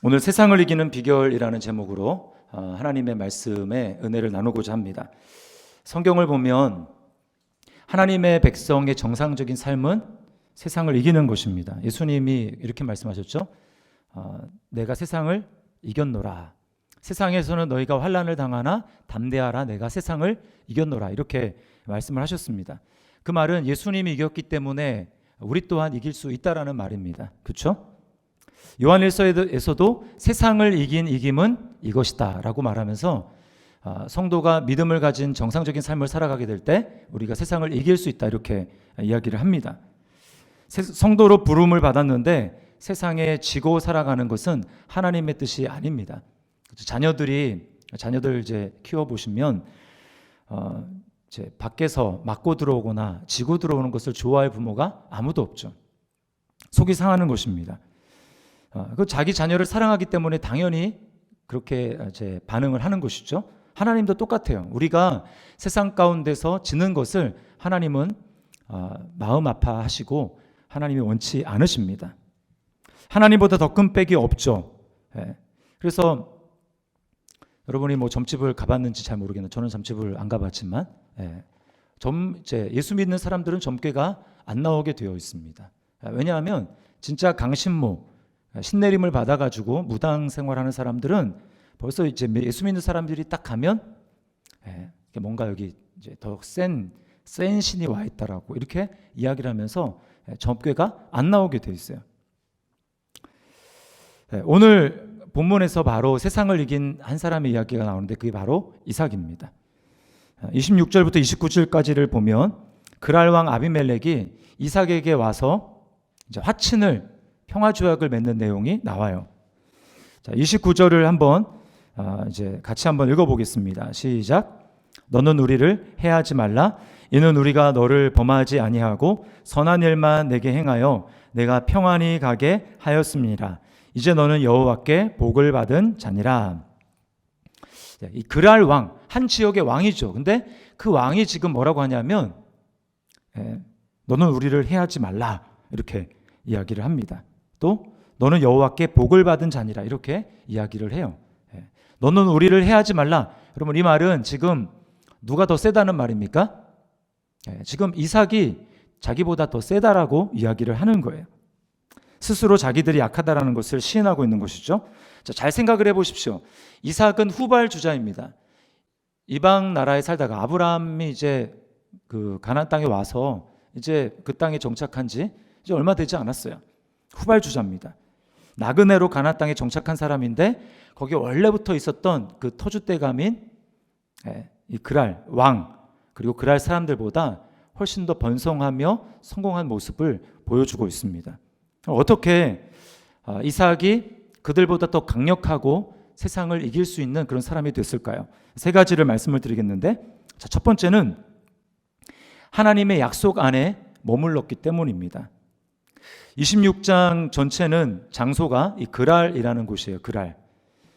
오늘 세상을 이기는 비결이라는 제목으로 하나님의 말씀에 은혜를 나누고자 합니다. 성경을 보면 하나님의 백성의 정상적인 삶은 세상을 이기는 것입니다. 예수님이 이렇게 말씀하셨죠. 내가 세상을 이겼노라. 세상에서는 너희가 환난을 당하나 담대하라. 내가 세상을 이겼노라. 이렇게 말씀을 하셨습니다. 그 말은 예수님이 이겼기 때문에 우리 또한 이길 수 있다라는 말입니다. 그렇죠? 요한일서에서도 세상을 이긴 이김은 이것이다 라고 말하면서 성도가 믿음을 가진 정상적인 삶을 살아가게 될 때 우리가 세상을 이길 수 있다 이렇게 이야기를 합니다. 성도로 부름을 받았는데 세상에 지고 살아가는 것은 하나님의 뜻이 아닙니다. 자녀들 이제 키워보시면 이제 밖에서 맞고 들어오거나 지고 들어오는 것을 좋아할 부모가 아무도 없죠. 속이 상하는 것입니다. 그 자기 자녀를 사랑하기 때문에 당연히 그렇게 이제 반응을 하는 것이죠. 하나님도 똑같아요. 우리가 세상 가운데서 지는 것을 하나님은 마음 아파하시고 하나님이 원치 않으십니다. 하나님보다 더 큰 백이 없죠. 그래서 여러분이 뭐 점집을 가봤는지 잘 모르겠는데 저는 점집을 안 가봤지만 예수 믿는 사람들은 점괘가 안 나오게 되어 있습니다. 왜냐하면 진짜 강신모 신내림을 받아가지고 무당 생활하는 사람들은 벌써 이제 예수 믿는 사람들이 딱 가면 뭔가 여기 이제 더 센 신이 와 있다라고 이렇게 이야기를 하면서 점괘가 안 나오게 돼 있어요. 오늘 본문에서 바로 세상을 이긴 한 사람의 이야기가 나오는데 그게 바로 이삭입니다. 26절부터 29절까지를 보면 그랄 왕 아비멜렉이 이삭에게 와서 이제 화친을 평화조약을 맺는 내용이 나와요. 자, 29절을 한번 이제 같이 한번 읽어보겠습니다. 시작. 너는 우리를 해하지 말라. 이는 우리가 너를 범하지 아니하고 선한 일만 내게 행하여 내가 평안히 가게 하였습니다. 이제 너는 여호와께 복을 받은 자니라. 이 그랄 왕, 한 지역의 왕이죠. 근데 그 왕이 지금 뭐라고 하냐면 너는 우리를 해하지 말라 이렇게 이야기를 합니다. 또 너는 여호와께 복을 받은 자니라 이렇게 이야기를 해요. 너는 우리를 해하지 말라. 여러분 이 말은 지금 누가 더 세다는 말입니까? 지금 이삭이 자기보다 더 세다라고 이야기를 하는 거예요. 스스로 자기들이 약하다라는 것을 시인하고 있는 것이죠. 자, 잘 생각을 해보십시오. 이삭은 후발주자입니다. 이방 나라에 살다가 아브라함이 이제 그 가나안 땅에 와서 이제 그 땅에 정착한 지 이제 얼마 되지 않았어요. 후발주자입니다. 나그네로 가나안 땅에 정착한 사람인데 거기 원래부터 있었던 그 터줏대감인 이 그랄 왕 그리고 그랄 사람들보다 훨씬 더 번성하며 성공한 모습을 보여주고 있습니다. 어떻게 이삭이 그들보다 더 강력하고 세상을 이길 수 있는 그런 사람이 됐을까요? 세 가지를 말씀을 드리겠는데 자, 첫 번째는 하나님의 약속 안에 머물렀기 때문입니다. 26장 전체는 장소가 이 그랄이라는 곳이에요. 그랄.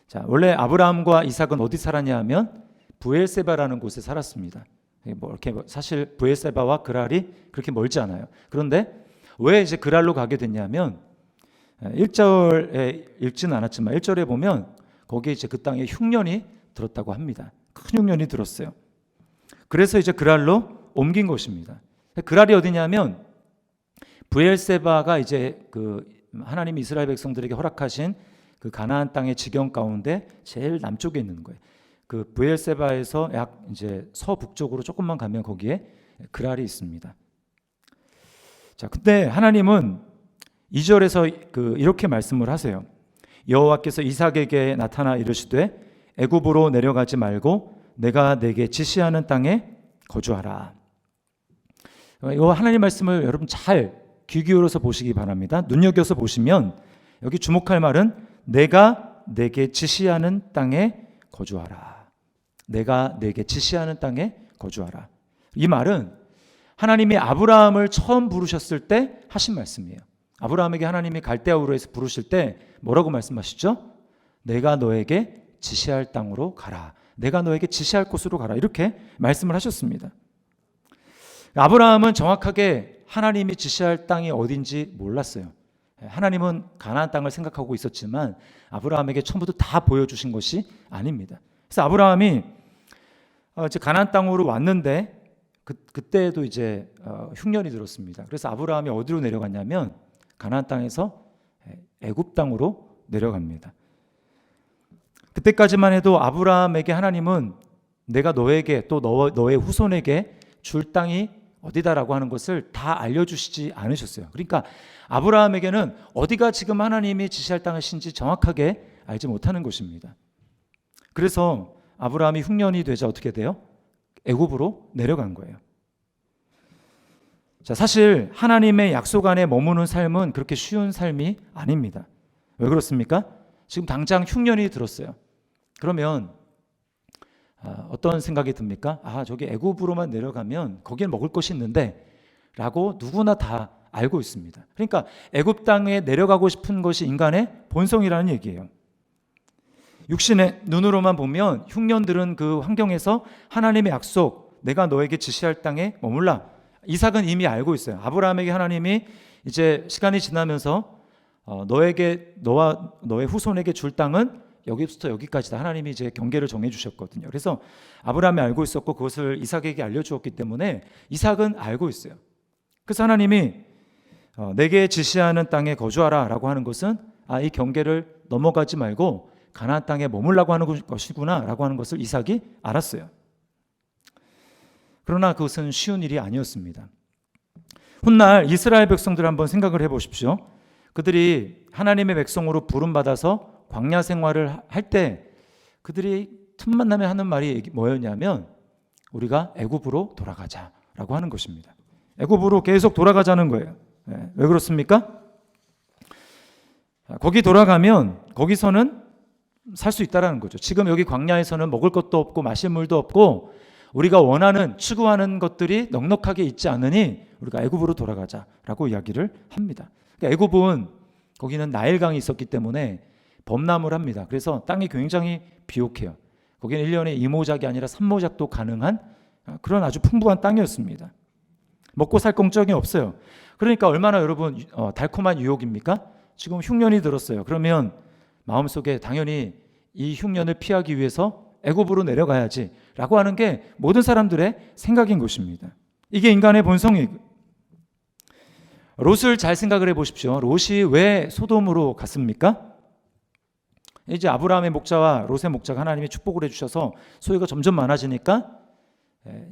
자, 원래 아브라함과 이삭은 어디 살았냐 하면 브엘세바라는 곳에 살았습니다. 이렇게 사실 브엘세바와 그랄이 그렇게 멀지 않아요. 그런데 왜 이제 그랄로 가게 됐냐면 1절에 읽지는 않았지만 1절에 보면 거기에 이제 그 땅에 흉년이 들었다고 합니다. 큰 흉년이 들었어요. 그래서 이제 그랄로 옮긴 것입니다. 그랄이 어디냐면 브엘세바가 이제 그 하나님이 이스라엘 백성들에게 허락하신 그 가나안 땅의 지경 가운데 제일 남쪽에 있는 거예요. 그 브엘세바에서 약 이제 서북쪽으로 조금만 가면 거기에 그랄이 있습니다. 자, 근데 하나님은 2절에서 이렇게 말씀을 하세요. 여호와께서 이삭에게 나타나 이르시되 애굽으로 내려가지 말고 내가 내게 지시하는 땅에 거주하라. 이 하나님 말씀을 여러분 잘 귀 기울여서 보시기 바랍니다. 눈여겨서 보시면 여기 주목할 말은 내가 내게 지시하는 땅에 거주하라. 내가 내게 지시하는 땅에 거주하라. 이 말은 하나님이 아브라함을 처음 부르셨을 때 하신 말씀이에요. 아브라함에게 하나님이 갈대아우르에서 부르실 때 뭐라고 말씀하시죠? 내가 너에게 지시할 땅으로 가라. 내가 너에게 지시할 곳으로 가라. 이렇게 말씀을 하셨습니다. 아브라함은 정확하게 하나님이 지시할 땅이 어딘지 몰랐어요. 하나님은 가나안 땅을 생각하고 있었지만 아브라함에게 처음부터 다 보여주신 것이 아닙니다. 그래서 아브라함이 이제 가나안 땅으로 왔는데 그때도 이제 흉년이 들었습니다. 그래서 아브라함이 어디로 내려갔냐면 가나안 땅에서 애굽 땅으로 내려갑니다. 그때까지만 해도 아브라함에게 하나님은 내가 너에게 또 너의 후손에게 줄 땅이 어디다라고 하는 것을 다 알려주시지 않으셨어요. 그러니까 아브라함에게는 어디가 지금 하나님이 지시할 땅이신지 정확하게 알지 못하는 것입니다. 그래서 아브라함이 흉년이 되자 어떻게 돼요? 애굽으로 내려간 거예요. 자, 사실 하나님의 약속 안에 머무는 삶은 그렇게 쉬운 삶이 아닙니다. 왜 그렇습니까? 지금 당장 흉년이 들었어요. 그러면 어떤 생각이 듭니까? 저기 애굽으로만 내려가면 거기에 먹을 것이 있는데 라고 누구나 다 알고 있습니다. 그러니까 애굽 땅에 내려가고 싶은 것이 인간의 본성이라는 얘기예요. 육신의 눈으로만 보면 흉년들은 그 환경에서 하나님의 약속, 내가 너에게 지시할 땅에 머물라. 이삭은 이미 알고 있어요. 아브라함에게 하나님이 이제 시간이 지나면서 너와 너의 후손에게 줄 땅은 여기부터 여기까지다. 하나님이 이제 경계를 정해 주셨거든요. 그래서 아브라함이 알고 있었고 그것을 이삭에게 알려주었기 때문에 이삭은 알고 있어요. 그래서 하나님이 내게 지시하는 땅에 거주하라 라고 하는 것은 이 경계를 넘어가지 말고 가나안 땅에 머물라고 하는 것이구나 라고 하는 것을 이삭이 알았어요. 그러나 그것은 쉬운 일이 아니었습니다. 훗날 이스라엘 백성들 한번 생각을 해보십시오. 그들이 하나님의 백성으로 부름받아서 광야 생활을 할 때 그들이 틈만 나면 하는 말이 뭐였냐면 우리가 애굽으로 돌아가자라고 하는 것입니다. 애굽으로 계속 돌아가자는 거예요. 왜 그렇습니까? 거기 돌아가면 거기서는 살 수 있다라는 거죠. 지금 여기 광야에서는 먹을 것도 없고 마실 물도 없고 우리가 원하는 추구하는 것들이 넉넉하게 있지 않으니 우리가 애굽으로 돌아가자라고 이야기를 합니다. 그러니까 애굽은 거기는 나일강이 있었기 때문에 범람을 합니다. 그래서 땅이 굉장히 비옥해요. 거기는 1년에 2모작이 아니라 3모작도 가능한 그런 아주 풍부한 땅이었습니다. 먹고 살 걱정이 없어요. 그러니까 얼마나 여러분 달콤한 유혹입니까? 지금 흉년이 들었어요. 그러면 마음속에 당연히 이 흉년을 피하기 위해서 애굽으로 내려가야지 라고 하는 게 모든 사람들의 생각인 것입니다. 이게 인간의 본성이고 롯을 잘 생각을 해보십시오. 롯이 왜 소돔으로 갔습니까? 이제 아브라함의 목자와 롯의 목자가 하나님이 축복을 해주셔서 소유가 점점 많아지니까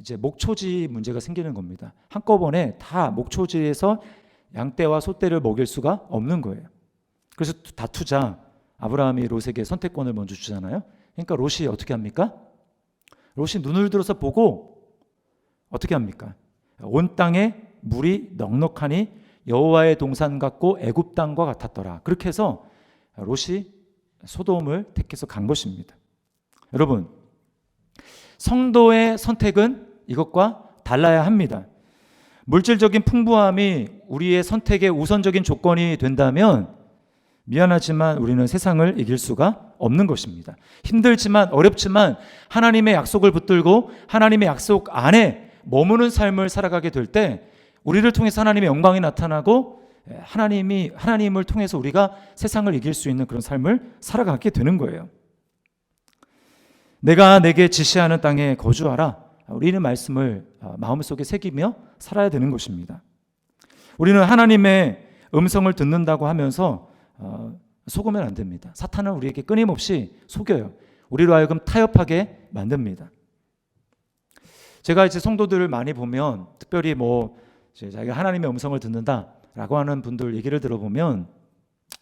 이제 목초지 문제가 생기는 겁니다. 한꺼번에 다 목초지에서 양떼와 소떼를 먹일 수가 없는 거예요. 그래서 다투자 아브라함이 롯에게 선택권을 먼저 주잖아요. 그러니까 롯이 어떻게 합니까? 롯이 눈을 들어서 보고 어떻게 합니까? 온 땅에 물이 넉넉하니 여호와의 동산 같고 애굽 땅과 같았더라. 그렇게 해서 롯이 소돔을 택해서 간 것입니다. 여러분, 성도의 선택은 이것과 달라야 합니다. 물질적인 풍부함이 우리의 선택의 우선적인 조건이 된다면 미안하지만 우리는 세상을 이길 수가 없는 것입니다. 힘들지만 어렵지만 하나님의 약속을 붙들고 하나님의 약속 안에 머무는 삶을 살아가게 될 때 우리를 통해서 하나님의 영광이 나타나고 하나님을 통해서 우리가 세상을 이길 수 있는 그런 삶을 살아가게 되는 거예요. 내가 내게 지시하는 땅에 거주하라. 우리는 말씀을 마음속에 새기며 살아야 되는 것입니다. 우리는 하나님의 음성을 듣는다고 하면서 속으면 안 됩니다. 사탄은 우리에게 끊임없이 속여요. 우리로 하여금 타협하게 만듭니다. 제가 이제 성도들을 많이 보면 특별히 자기가 하나님의 음성을 듣는다라고 하는 분들 얘기를 들어보면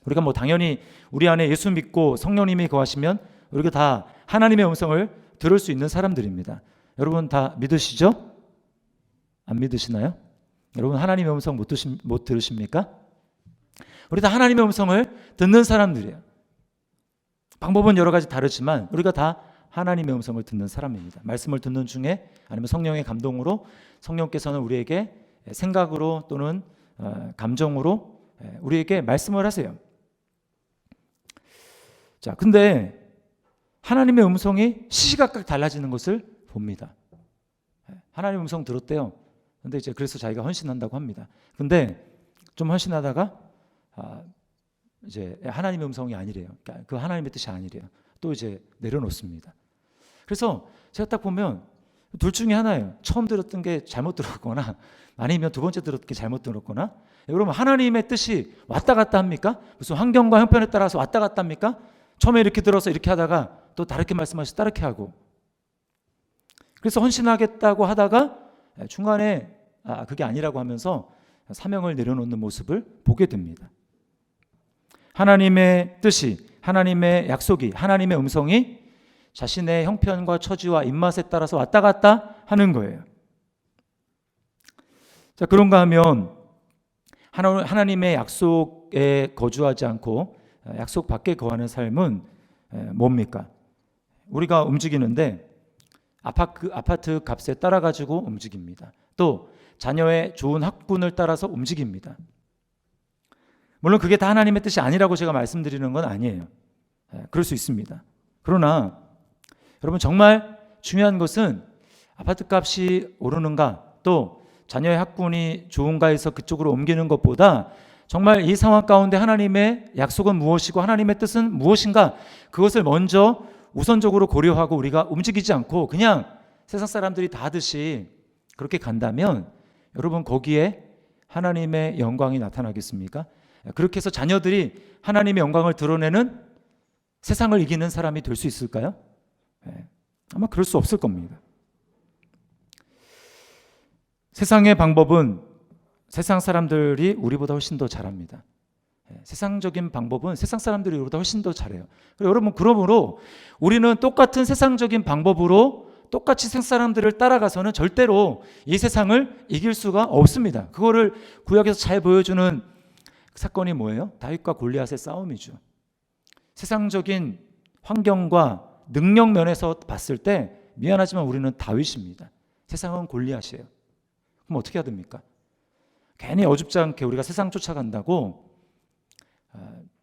우리가 당연히 우리 안에 예수 믿고 성령님이 거하시면 우리가 다 하나님의 음성을 들을 수 있는 사람들입니다. 여러분 다 믿으시죠? 안 믿으시나요? 여러분 하나님의 음성 못 들으십니까? 우리 다 하나님의 음성을 듣는 사람들이에요. 방법은 여러 가지 다르지만 우리가 다 하나님의 음성을 듣는 사람입니다. 말씀을 듣는 중에 아니면 성령의 감동으로 성령께서는 우리에게 생각으로 또는 감정으로 우리에게 말씀을 하세요. 자, 근데 하나님의 음성이 시시각각 달라지는 것을 봅니다. 하나님의 음성 들었대요. 근데 이제 그래서 자기가 헌신한다고 합니다. 근데 좀 헌신하다가 이제 하나님의 음성이 아니래요. 그러니까 그 하나님의 뜻이 아니래요. 또 이제 내려놓습니다. 그래서 제가 딱 보면 둘 중에 하나예요. 처음 들었던 게 잘못 들었거나 아니면 두 번째 들었던 게 잘못 들었거나. 여러분, 하나님의 뜻이 왔다 갔다 합니까? 무슨 환경과 형편에 따라서 왔다 갔다 합니까? 처음에 이렇게 들어서 이렇게 하다가 또 다르게 말씀하셔서 다르게 하고, 그래서 헌신하겠다고 하다가 중간에 그게 아니라고 하면서 사명을 내려놓는 모습을 보게 됩니다. 하나님의 뜻이, 하나님의 약속이, 하나님의 음성이 자신의 형편과 처지와 입맛에 따라서 왔다 갔다 하는 거예요. 자, 그런가 하면 하나님의 약속에 거주하지 않고 약속 밖에 거하는 삶은 뭡니까? 우리가 움직이는데 아파트 값에 따라 가지고 움직입니다. 또 자녀의 좋은 학군을 따라서 움직입니다. 물론 그게 다 하나님의 뜻이 아니라고 제가 말씀드리는 건 아니에요. 그럴 수 있습니다. 그러나 여러분, 정말 중요한 것은 아파트 값이 오르는가, 또 자녀의 학군이 좋은가 해서 그쪽으로 옮기는 것보다 정말 이 상황 가운데 하나님의 약속은 무엇이고 하나님의 뜻은 무엇인가, 그것을 먼저 우선적으로 고려하고 우리가 움직이지 않고 그냥 세상 사람들이 다 하듯이 그렇게 간다면 여러분, 거기에 하나님의 영광이 나타나겠습니까? 그렇게 해서 자녀들이 하나님의 영광을 드러내는 세상을 이기는 사람이 될 수 있을까요? 아마 그럴 수 없을 겁니다. 세상의 방법은 세상 사람들이 우리보다 훨씬 더 잘합니다. 세상적인 방법은 세상 사람들이 우리보다 훨씬 더 잘해요. 여러분, 그러므로 우리는 똑같은 세상적인 방법으로 똑같이 세상 사람들을 따라가서는 절대로 이 세상을 이길 수가 없습니다. 그거를 구약에서 잘 보여주는 사건이 뭐예요? 다윗과 골리앗의 싸움이죠. 세상적인 환경과 능력 면에서 봤을 때 미안하지만 우리는 다윗입니다. 세상은 골리앗이에요. 그럼 어떻게 해야 됩니까? 괜히 어줍지 않게 우리가 세상 쫓아간다고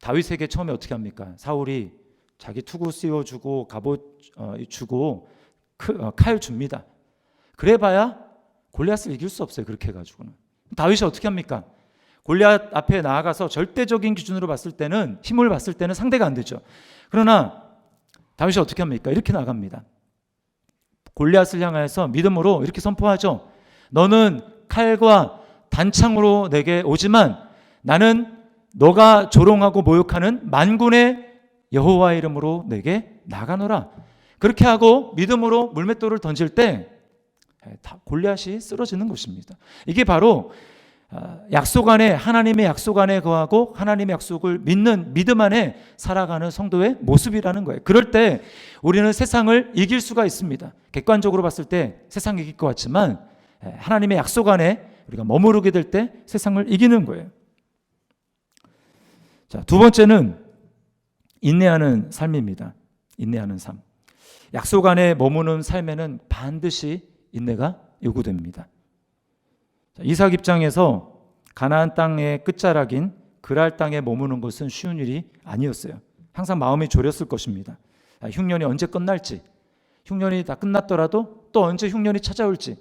다윗에게 처음에 어떻게 합니까? 사울이 자기 투구 씌워주고 갑옷 주고 칼 줍니다. 그래봐야 골리앗을 이길 수 없어요. 그렇게 해가지고는. 다윗이 어떻게 합니까? 골리앗 앞에 나아가서 절대적인 기준으로 봤을 때는, 힘을 봤을 때는 상대가 안 되죠. 그러나 다윗이 어떻게 합니까? 이렇게 나갑니다. 골리앗을 향해서 믿음으로 이렇게 선포하죠. 너는 칼과 단창으로 내게 오지만 나는 너가 조롱하고 모욕하는 만군의 여호와의 이름으로 내게 나가노라. 그렇게 하고 믿음으로 물맷돌을 던질 때 골리앗이 쓰러지는 것입니다. 이게 바로 약속 안에, 하나님의 약속 안에 거하고 하나님의 약속을 믿는 믿음 안에 살아가는 성도의 모습이라는 거예요. 그럴 때 우리는 세상을 이길 수가 있습니다. 객관적으로 봤을 때 세상이 이길 것 같지만 하나님의 약속 안에 우리가 머무르게 될 때 세상을 이기는 거예요. 자, 두 번째는 인내하는 삶입니다. 인내하는 삶. 약속 안에 머무는 삶에는 반드시 인내가 요구됩니다. 이삭 입장에서 가나안 땅의 끝자락인 그랄 땅에 머무는 것은 쉬운 일이 아니었어요. 항상 마음이 졸였을 것입니다. 흉년이 언제 끝날지, 흉년이 다 끝났더라도 또 언제 흉년이 찾아올지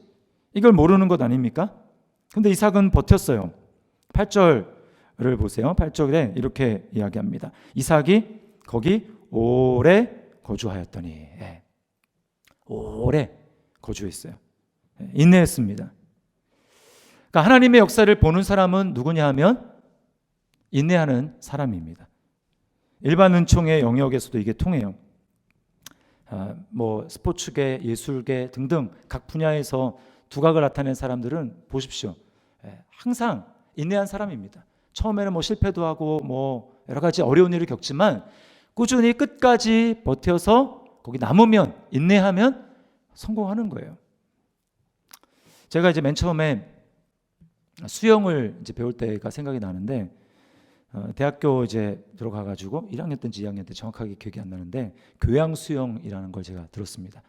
이걸 모르는 것 아닙니까? 근데 이삭은 버텼어요. 8절을 보세요. 8절에 이렇게 이야기합니다. 이삭이 거기 오래 거주하였더니, 오래 거주했어요. 인내했습니다. 그러니까 하나님의 역사를 보는 사람은 누구냐 하면 인내하는 사람입니다. 일반 은총의 영역에서도 이게 통해요. 뭐 스포츠계, 예술계 등등 각 분야에서 두각을 나타낸 사람들은 보십시오. 항상 인내한 사람입니다. 처음에는 뭐 실패도 하고 뭐 여러 가지 어려운 일을 겪지만 꾸준히 끝까지 버텨서 거기 남으면, 인내하면 성공하는 거예요. 제가 이제 맨 처음에 수영을 이제 배울 때가 생각이 나는데, 대학교 이제 들어가가지고 1학년 때인지 2학년 때 정확하게 기억이 안 나는데 교양 수영이라는 걸 제가 들었습니다.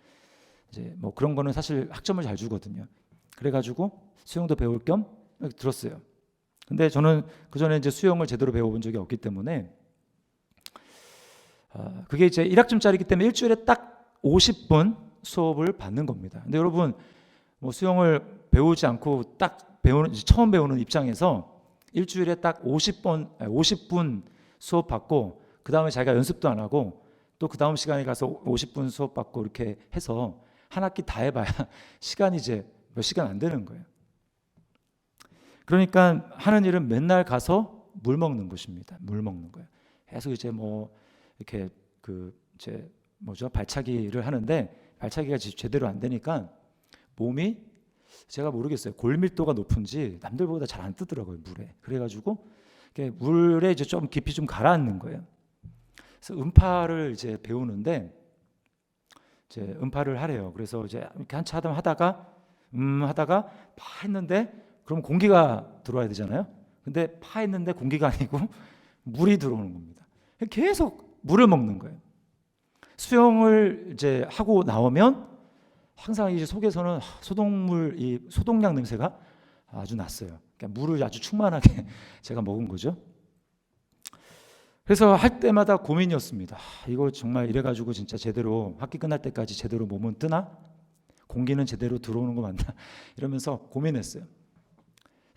이제 뭐 그런 거는 사실 학점을 잘 주거든요. 그래가지고 수영도 배울 겸 들었어요. 근데 저는 그 전에 이제 수영을 제대로 배워본 적이 없기 때문에 그게 이제 1학점짜리이기 때문에 일주일에 딱 50분 수업을 받는 겁니다. 근데 여러분, 뭐 수영을 배우지 않고 딱 처음 배우는 입장에서 일주일에 딱 50분 수업 받고 그 다음에 자기가 연습도 안 하고 또 그 다음 시간에 가서 50분 수업 받고 이렇게 해서 한 학기 다 해봐야 시간이 이제 몇 시간 안 되는 거예요. 그러니까 하는 일은 맨날 가서 물 먹는 것입니다. 물 먹는 거예요. 계속 이제 뭐 이렇게 이제 발차기를 하는데 발차기가 제대로 안 되니까 몸이 제가 모르겠어요. 골밀도가 높은지 남들보다 잘 안 뜨더라고요, 물에. 그래가지고 물에 이제 좀 깊이 좀 가라앉는 거예요. 그래서 음파를 이제 배우는데 이제 음파를 하래요. 그래서 이제 이렇게 한참 하다가 파 했는데 그럼 공기가 들어와야 되잖아요. 근데 파 했는데 공기가 아니고 물이 들어오는 겁니다. 계속 물을 먹는 거예요. 수영을 이제 하고 나오면 항상 이제 속에서는 이 소독약 냄새가 아주 났어요. 그러니까 물을 아주 충만하게 제가 먹은 거죠. 그래서 할 때마다 고민이었습니다. 이거 정말 이래가지고 진짜 제대로 학기 끝날 때까지 제대로 몸은 뜨나? 공기는 제대로 들어오는 거 맞나? 이러면서 고민했어요.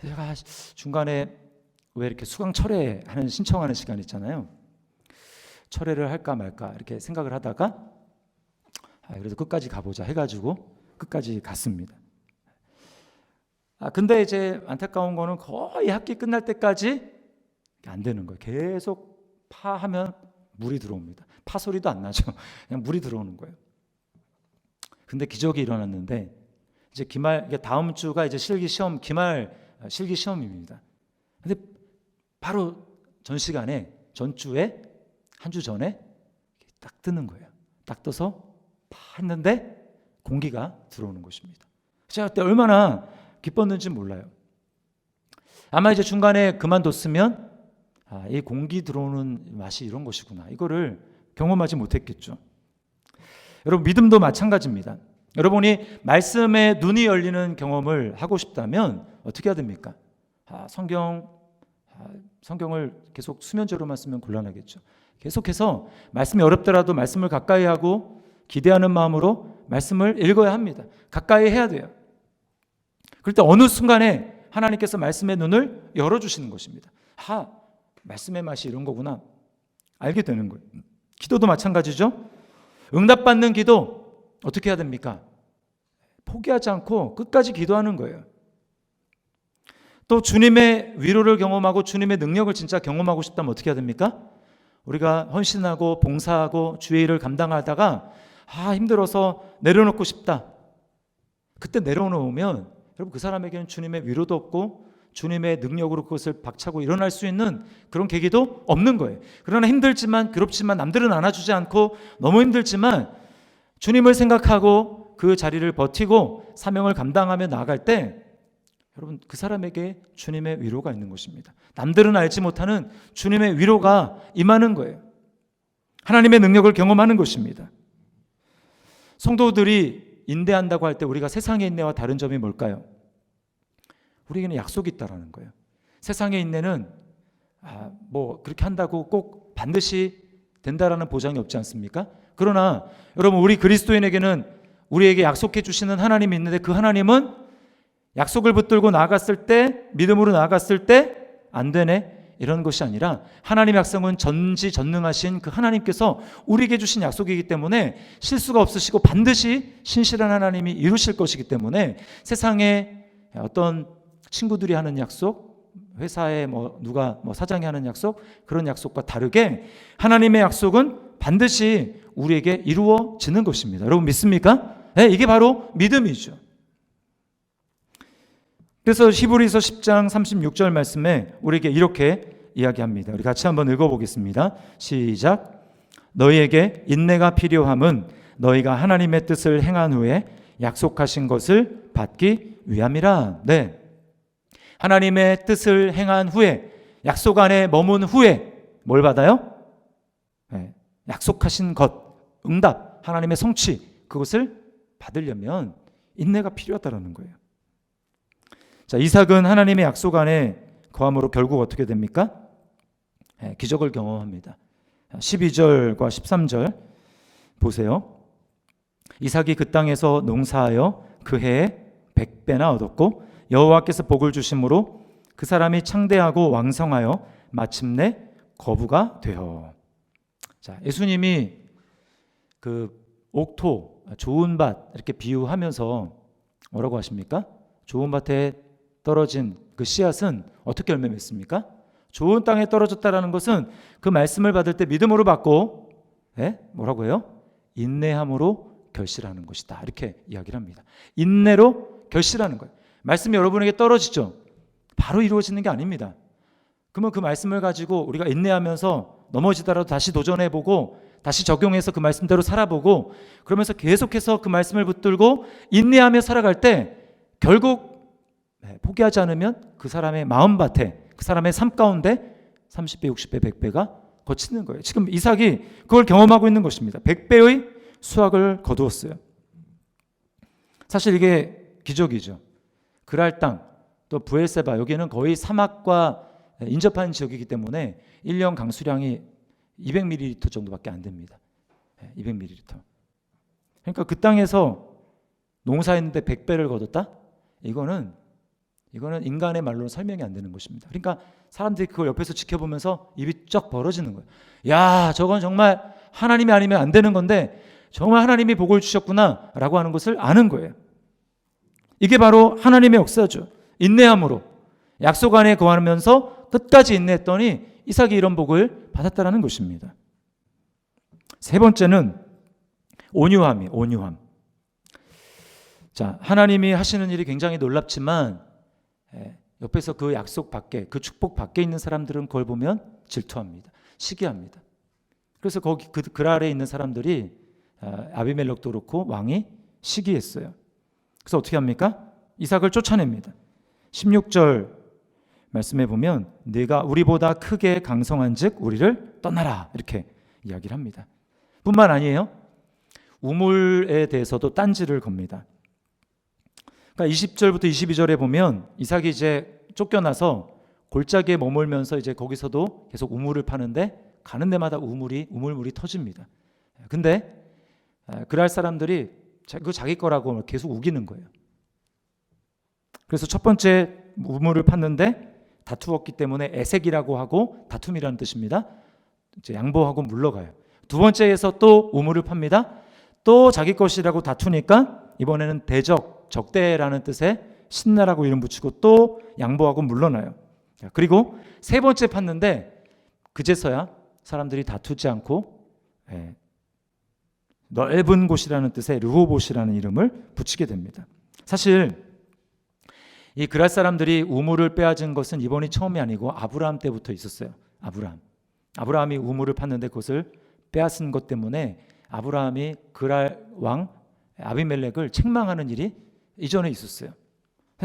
제가 중간에 왜 이렇게 수강 철회하는 신청하는 시간 있잖아요. 철회를 할까 말까 이렇게 생각을 하다가 그래도 끝까지 가보자 해가지고 끝까지 갔습니다. 근데 이제 안타까운 거는 거의 학기 끝날 때까지 안 되는 거예요. 계속 파하면 물이 들어옵니다. 파 소리도 안 나죠. 그냥 물이 들어오는 거예요. 근데 기적이 일어났는데 이제 다음 주가 이제 기말 실기 시험입니다. 근데 바로 전주에 한 주 전에 딱 뜨는 거예요. 딱 떠서 했는데 공기가 들어오는 것입니다. 제가 그때 얼마나 기뻤는지 몰라요. 아마 이제 중간에 그만뒀으면 이 공기 들어오는 맛이 이런 것이구나. 이거를 경험하지 못했겠죠. 여러분 믿음도 마찬가지입니다. 여러분이 말씀에 눈이 열리는 경험을 하고 싶다면 어떻게 해야 됩니까? 성경을 계속 수면제로만 쓰면 곤란하겠죠. 계속해서 말씀이 어렵더라도 말씀을 가까이 하고 기대하는 마음으로 말씀을 읽어야 합니다. 가까이 해야 돼요. 그럴 때 어느 순간에 하나님께서 말씀의 눈을 열어주시는 것입니다. 말씀의 맛이 이런 거구나 알게 되는 거예요. 기도도 마찬가지죠. 응답받는 기도 어떻게 해야 됩니까? 포기하지 않고 끝까지 기도하는 거예요. 또 주님의 위로를 경험하고 주님의 능력을 진짜 경험하고 싶다면 어떻게 해야 됩니까? 우리가 헌신하고 봉사하고 주의 일을 감당하다가 힘들어서 내려놓고 싶다. 그때 내려놓으면 여러분 그 사람에게는 주님의 위로도 없고 주님의 능력으로 그것을 박차고 일어날 수 있는 그런 계기도 없는 거예요. 그러나 힘들지만 괴롭지만 남들은 안아주지 않고 너무 힘들지만 주님을 생각하고 그 자리를 버티고 사명을 감당하며 나아갈 때 여러분 그 사람에게 주님의 위로가 있는 것입니다. 남들은 알지 못하는 주님의 위로가 임하는 거예요. 하나님의 능력을 경험하는 것입니다. 성도들이 인내한다고 할 때 우리가 세상의 인내와 다른 점이 뭘까요? 우리에게는 약속이 있다라는 거예요. 세상의 인내는 그렇게 한다고 꼭 반드시 된다라는 보장이 없지 않습니까? 그러나 여러분 우리 그리스도인에게는 우리에게 약속해 주시는 하나님이 있는데 그 하나님은 약속을 붙들고 나아갔을 때 믿음으로 나아갔을 때 안 되네 이런 것이 아니라 하나님의 약속은 전지전능하신 그 하나님께서 우리에게 주신 약속이기 때문에 실수가 없으시고 반드시 신실한 하나님이 이루실 것이기 때문에 세상에 어떤 친구들이 하는 약속, 회사에 누가 사장이 하는 약속, 그런 약속과 다르게 하나님의 약속은 반드시 우리에게 이루어지는 것입니다. 여러분 믿습니까? 네, 이게 바로 믿음이죠. 그래서 히브리서 10장 36절 말씀에 우리에게 이렇게 이야기합니다. 우리 같이 한번 읽어보겠습니다. 시작. 너희에게 인내가 필요함은 너희가 하나님의 뜻을 행한 후에 약속하신 것을 받기 위함이라. 네, 하나님의 뜻을 행한 후에 약속 안에 머문 후에 뭘 받아요? 네, 약속하신 것, 응답, 하나님의 성취 그것을 받으려면 인내가 필요하다는 거예요. 자, 이삭은 하나님의 약속 안에 거함으로 결국 어떻게 됩니까? 기적을 경험합니다. 12절과 13절 보세요. 이삭이 그 땅에서 농사하여 그 해에 100배나 얻었고 여호와께서 복을 주심으로 그 사람이 창대하고 왕성하여 마침내 거부가 되어. 자, 예수님이 그 옥토, 좋은 밭 이렇게 비유하면서 뭐라고 하십니까? 좋은 밭에 떨어진 그 씨앗은 어떻게 열매 맺습니까? 좋은 땅에 떨어졌다라는 것은 그 말씀을 받을 때 믿음으로 받고, 뭐라고 해요? 인내함으로 결실하는 것이다. 이렇게 이야기를 합니다. 인내로 결실하는 거예요. 말씀이 여러분에게 떨어지죠. 바로 이루어지는 게 아닙니다. 그러면 그 말씀을 가지고 우리가 인내하면서 넘어지더라도 다시 도전해보고 다시 적용해서 그 말씀대로 살아보고 그러면서 계속해서 그 말씀을 붙들고 인내하며 살아갈 때 결국 포기하지 않으면 그 사람의 마음밭에, 그 사람의 삶 가운데 30배, 60배, 100배가 거치는 거예요. 지금 이삭이 그걸 경험하고 있는 것입니다. 100배의 수확을 거두었어요. 사실 이게 기적이죠. 그랄 땅, 또 브엘세바, 여기는 거의 사막과 인접한 지역이기 때문에 1년 강수량이 200ml 정도밖에 안 됩니다. 200ml. 그러니까 그 땅에서 농사했는데 100배를 거뒀다? 이거는 인간의 말로는 설명이 안 되는 것입니다. 그러니까 사람들이 그걸 옆에서 지켜보면서 입이 쩍 벌어지는 거예요. 야, 저건 정말 하나님이 아니면 안 되는 건데 정말 하나님이 복을 주셨구나 라고 하는 것을 아는 거예요. 이게 바로 하나님의 역사죠. 인내함으로 약속 안에 거하면서 끝까지 인내했더니 이삭이 이런 복을 받았다라는 것입니다. 세 번째는 온유함이에요. 온유함. 자, 하나님이 하시는 일이 굉장히 놀랍지만 옆에서 그 약속 밖에, 그 축복 밖에 있는 사람들은 그걸 보면 질투합니다. 시기합니다. 그래서 거기 그 아래에 있는 사람들이 아비멜렉도 그렇고 왕이 시기했어요. 그래서 어떻게 합니까? 이삭을 쫓아냅니다. 16절 말씀해 보면 네가 우리보다 크게 강성한즉 우리를 떠나라 이렇게 이야기를 합니다. 뿐만 아니에요. 우물에 대해서도 딴지를 겁니다. 그러니까 20절부터 22절에 보면 이삭이 이제 쫓겨나서 골짜기에 머물면서 이제 거기서도 계속 우물을 파는데 가는 데마다 우물물이 터집니다. 근데 그랄 사람들이 그 자기 거라고 계속 우기는 거예요. 그래서 첫 번째 우물을 팠는데 다투었기 때문에 애색이라고 하고 다툼이라는 뜻입니다. 이제 양보하고 물러가요. 두 번째에서 또 우물을 팝니다. 또 자기 것이라고 다투니까 이번에는 적대라는 뜻의 신나라고 이름 붙이고 또 양보하고 물러나요. 그리고 세 번째 팠는데 그제서야 사람들이 다투지 않고 넓은 곳이라는 뜻의 르호봇이라는 이름을 붙이게 됩니다. 사실 이 그랄 사람들이 우물을 빼앗은 것은 이번이 처음이 아니고 아브라함 때부터 있었어요. 아브라함이 우물을 팠는데 그것을 빼앗은 것 때문에 아브라함이 그랄 왕 아비멜렉을 책망하는 일이 이전에 있었어요.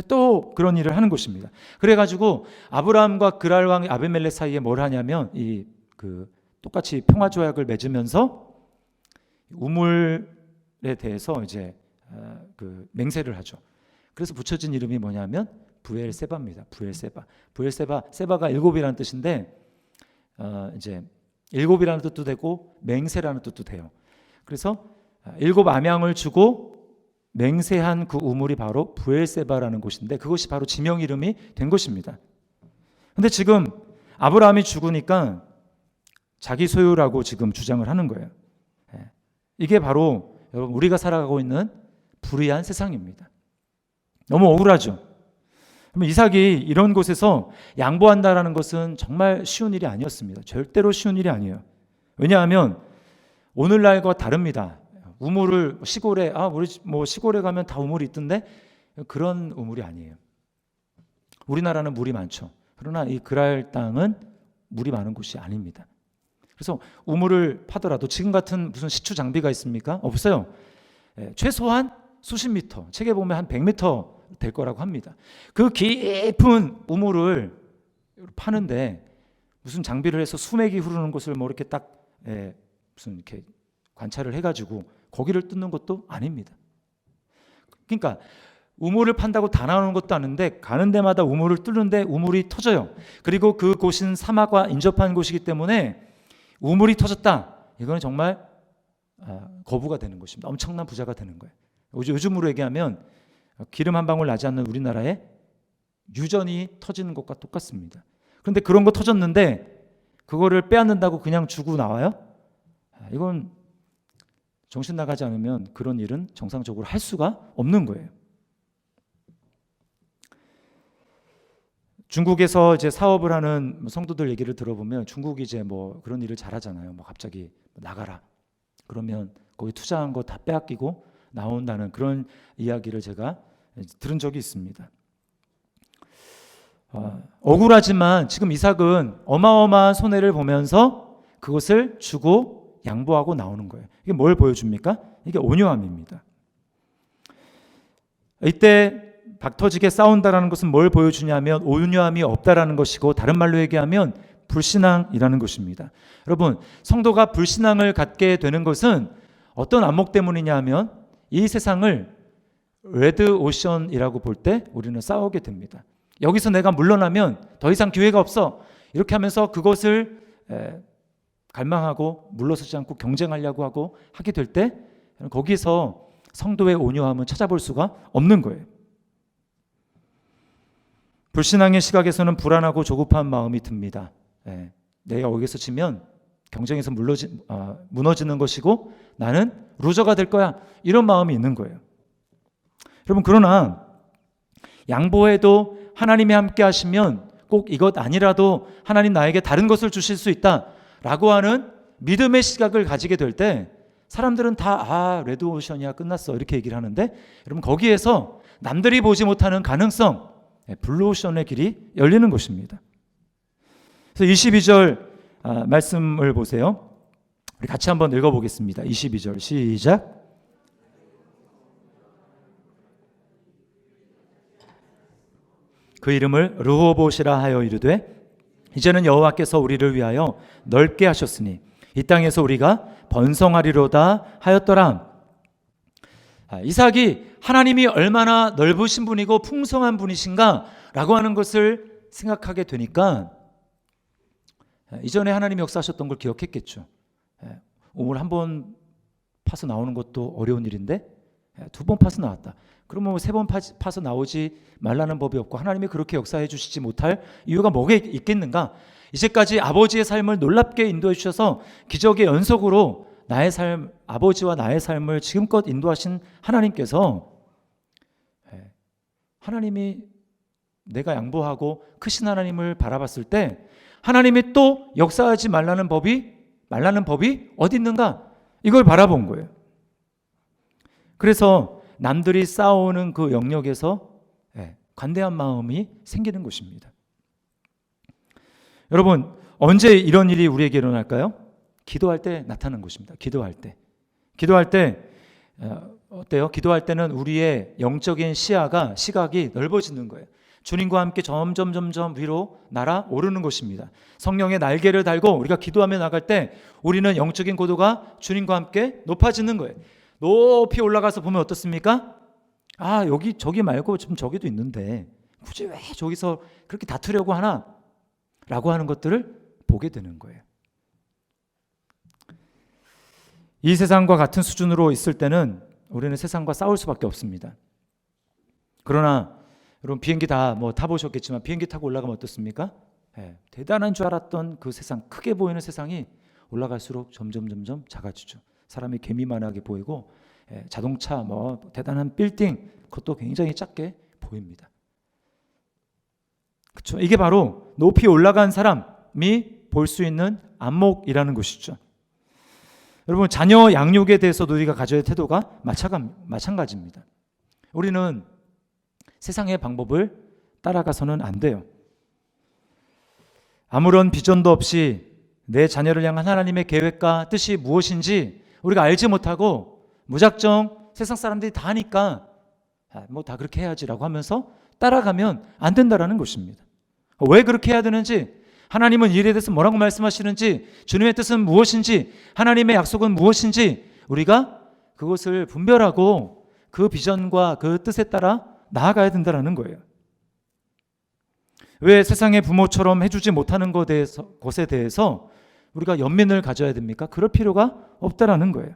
또 그런 일을 하는 것입니다. 그래가지고 아브라함과 그랄 왕 아비멜렉 사이에 뭘 하냐면 똑같이 평화 조약을 맺으면서 우물에 대해서 이제 맹세를 하죠. 그래서 붙여진 이름이 뭐냐면 브엘세바입니다. 세바가 일곱이라는 뜻인데 이제 일곱이라는 뜻도 되고 맹세라는 뜻도 돼요. 그래서 일곱 암양을 주고 맹세한 그 우물이 바로 브엘세바라는 곳인데 그것이 바로 지명 이름이 된 것입니다. 근데 지금 아브라함이 죽으니까 자기 소유라고 지금 주장을 하는 거예요. 이게 바로 여러분 우리가 살아가고 있는 불의한 세상입니다. 너무 억울하죠. 그러면 이삭이 이런 곳에서 양보한다라는 것은 정말 쉬운 일이 아니었습니다. 절대로 쉬운 일이 아니에요. 왜냐하면 오늘날과 다릅니다. 우물을 시골에 우리 시골에 가면 다 우물이 있던데 그런 우물이 아니에요. 우리나라는 물이 많죠. 그러나 이 그랄 땅은 물이 많은 곳이 아닙니다. 그래서 우물을 파더라도 지금 같은 무슨 시추 장비가 있습니까? 없어요. 최소한 수십 미터, 책에 보면 한 100미터 될 거라고 합니다. 그 깊은 우물을 파는데 무슨 장비를 해서 수맥이 흐르는 곳을 뭐 이렇게 딱 무슨 이렇게 관찰을 해가지고 거기를 뚫는 것도 아닙니다. 그러니까 우물을 판다고 다 나오는 것도 아닌데 가는 데마다 우물을 뚫는데 우물이 터져요. 그리고 그 곳은 사막과 인접한 곳이기 때문에 우물이 터졌다. 이거는 정말 거부가 되는 것입니다. 엄청난 부자가 되는 거예요. 요즘으로 얘기하면 기름 한 방울 나지 않는 우리나라의 유전이 터지는 것과 똑같습니다. 그런데 그런 거 터졌는데 그거를 빼앗는다고 그냥 주고 나와요? 이건 정신 나가지 않으면 그런 일은 정상적으로 할 수가 없는 거예요. 중국에서 이제 사업을 하는 성도들 얘기를 들어보면 중국이 이제 뭐 그런 일을 잘하잖아요. 뭐 갑자기 나가라. 그러면 거기 투자한 거 다 빼앗기고 나온다는 그런 이야기를 제가 들은 적이 있습니다. 억울하지만 지금 이삭은 어마어마한 손해를 보면서 그것을 주고 양보하고 나오는 거예요. 이게 뭘 보여줍니까? 이게 온유함입니다. 이때 박터지게 싸운다라는 것은 뭘 보여주냐면 온유함이 없다라는 것이고, 다른 말로 얘기하면 불신앙이라는 것입니다. 여러분, 성도가 불신앙을 갖게 되는 것은 어떤 안목 때문이냐 하면 이 세상을 레드 오션이라고 볼 때 우리는 싸우게 됩니다. 여기서 내가 물러나면 더 이상 기회가 없어. 이렇게 하면서 그것을 갈망하고 물러서지 않고 경쟁하려고 하고 하게 될 때 거기서 성도의 온유함은 찾아볼 수가 없는 거예요. 불신앙의 시각에서는 불안하고 조급한 마음이 듭니다. 내가 여기서 지면 경쟁에서 무너지는 것이고 나는 루저가 될 거야. 이런 마음이 있는 거예요. 여러분, 그러나 양보해도 하나님이 함께 하시면 꼭 이것 아니라도 하나님 나에게 다른 것을 주실 수 있다라고 하는 믿음의 시각을 가지게 될 때 사람들은 다 레드오션이야, 끝났어, 이렇게 얘기를 하는데, 여러분, 거기에서 남들이 보지 못하는 가능성, 블루오션의 길이 열리는 것입니다. 그래서 22절 말씀을 보세요. 우리 같이 한번 읽어보겠습니다. 22절 시작. 그 이름을 르호봇이라 하여 이르되 이제는 여호와께서 우리를 위하여 넓게 하셨으니 이 땅에서 우리가 번성하리로다 하였더라. 이삭이 하나님이 얼마나 넓으신 분이고 풍성한 분이신가 라고 하는 것을 생각하게 되니까 이전에 하나님이 역사하셨던 걸 기억했겠죠. 오물 한 번 파서 나오는 것도 어려운 일인데 두 번 파서 나왔다. 그러면 세 번 파서 나오지 말라는 법이 없고 하나님이 그렇게 역사해 주시지 못할 이유가 뭐가 있겠는가? 이제까지 아버지의 삶을 놀랍게 인도해 주셔서 기적의 연속으로 나의 삶, 아버지와 나의 삶을 지금껏 인도하신 하나님께서 하나님이 내가 양보하고 크신 하나님을 바라봤을 때 하나님이 또 역사하지 말라는 법이 어디 있는가? 이걸 바라본 거예요. 그래서 남들이 싸우는 그 영역에서 관대한 마음이 생기는 것입니다. 여러분, 언제 이런 일이 우리에게 일어날까요? 기도할 때 나타나는 것입니다. 기도할 때 어때요? 기도할 때는 우리의 영적인 시각이 넓어지는 거예요. 주님과 함께 점점 위로 날아오르는 것입니다. 성령의 날개를 달고 우리가 기도하며 나갈 때 우리는 영적인 고도가 주님과 함께 높아지는 거예요. 높이 올라가서 보면 어떻습니까? 여기 저기 말고 좀 저기도 있는데 굳이 왜 저기서 그렇게 다투려고 하나? 라고 하는 것들을 보게 되는 거예요. 이 세상과 같은 수준으로 있을 때는 우리는 세상과 싸울 수밖에 없습니다. 그러나 여러분, 비행기 다 타보셨겠지만 비행기 타고 올라가면 어떻습니까? 대단한 줄 알았던 그 세상, 크게 보이는 세상이 올라갈수록 점점 작아지죠. 사람이 개미만하게 보이고 자동차 대단한 빌딩 그것도 굉장히 작게 보입니다. 그렇죠? 이게 바로 높이 올라간 사람이 볼 수 있는 안목이라는 것이죠. 여러분, 자녀 양육에 대해서도 우리가 가져야 할 태도가 마찬가지입니다. 우리는 세상의 방법을 따라가서는 안 돼요. 아무런 비전도 없이 내 자녀를 향한 하나님의 계획과 뜻이 무엇인지 우리가 알지 못하고 무작정 세상 사람들이 다 하니까 다 그렇게 해야지라고 하면서 따라가면 안 된다라는 것입니다. 왜 그렇게 해야 되는지, 하나님은 일에 대해서 뭐라고 말씀하시는지, 주님의 뜻은 무엇인지, 하나님의 약속은 무엇인지 우리가 그것을 분별하고 그 비전과 그 뜻에 따라 나아가야 된다는 거예요. 왜 세상의 부모처럼 해주지 못하는 것에 대해서 우리가 연민을 가져야 됩니까? 그럴 필요가 없다라는 거예요.